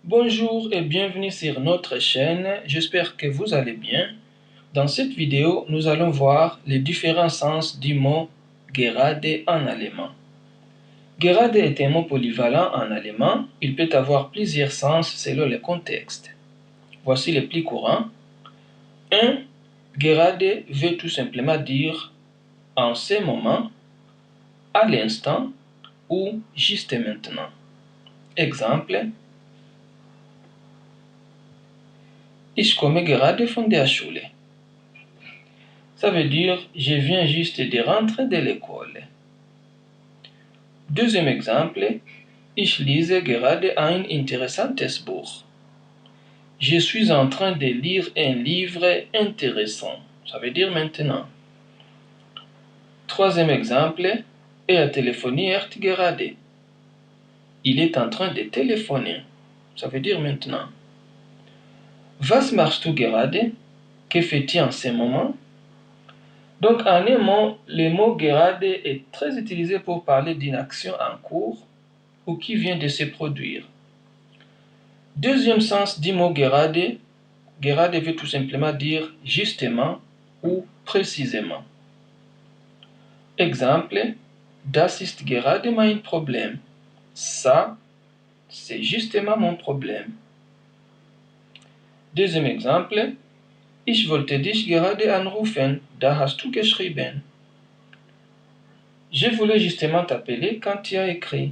Bonjour et bienvenue sur notre chaîne, j'espère que vous allez bien. Dans cette vidéo, nous allons voir les différents sens du mot gerade en allemand. Gerade est un mot polyvalent en allemand, il peut avoir plusieurs sens selon le contexte. Voici les plus courants. 1. Gerade veut tout simplement dire en ce moment, à l'instant ou juste maintenant. Exemple: Ich komme gerade von der Schule. Ça veut dire je viens juste de rentrer de l'école. Deuxième exemple: Ich lese gerade ein interessantes Buch. Je suis en train de lire un livre intéressant. Ça veut dire maintenant. Troisième exemple: Er telefoniert gerade. Il est en train de téléphoner. Ça veut dire maintenant. Was machst du gerade? Que fais-tu en ce moment? Donc, en un mot, le mot gerade est très utilisé pour parler d'une action en cours ou qui vient de se produire. Deuxième sens du mot gerade, gerade veut tout simplement dire justement ou précisément. Exemple: Das ist gerade mein Problem. Ça, c'est justement mon problème. Deuxième exemple: Ich wollte dich gerade anrufen, da hast du geschrieben. Je voulais justement t'appeler quand tu as écrit.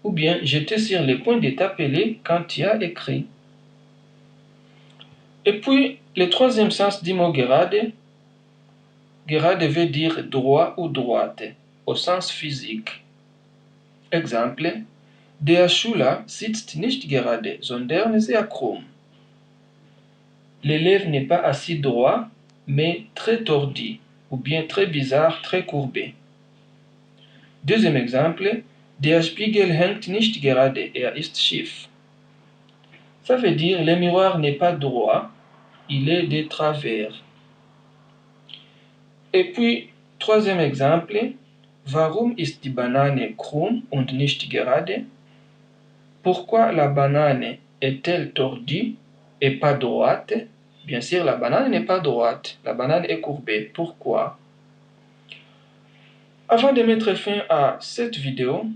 Ou bien, j'étais sur le point de t'appeler quand tu as écrit. Et puis, le troisième sens du mot gerade, gerade veut dire droit ou droite, au sens physique. Exemple: Der Schüler sitzt nicht gerade, sondern sehr krumm. L'élève n'est pas assis droit, mais très tordu, ou bien très bizarre, très courbé. Deuxième exemple: Der Spiegel hängt nicht gerade, er ist schief. Ça veut dire le miroir n'est pas droit, il est de travers. Et puis, troisième exemple: Warum ist die Banane krumm und nicht gerade? Pourquoi la banane est-elle tordue et pas droite? Bien sûr, la banane n'est pas droite, la banane est courbée. Pourquoi? Avant de mettre fin à cette vidéo,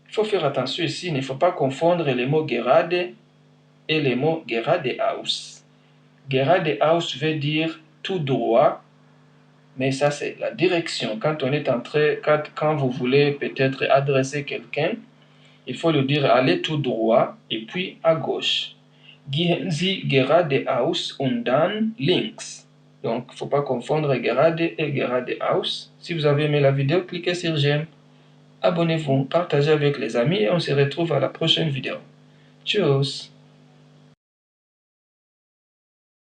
il faut faire attention ici, il ne faut pas confondre les mots gerade et les mots geradeaus. Geradeaus veut dire tout droit, mais ça c'est la direction. Quand vous voulez peut-être adresser quelqu'un, il faut lui dire allez tout droit et puis à gauche. Gehen Sie geradeaus und dann links. Donc, il ne faut pas confondre gerade et geradeaus. Si vous avez aimé la vidéo, cliquez sur j'aime. Abonnez-vous, partagez avec les amis et on se retrouve à la prochaine vidéo. Tchuss!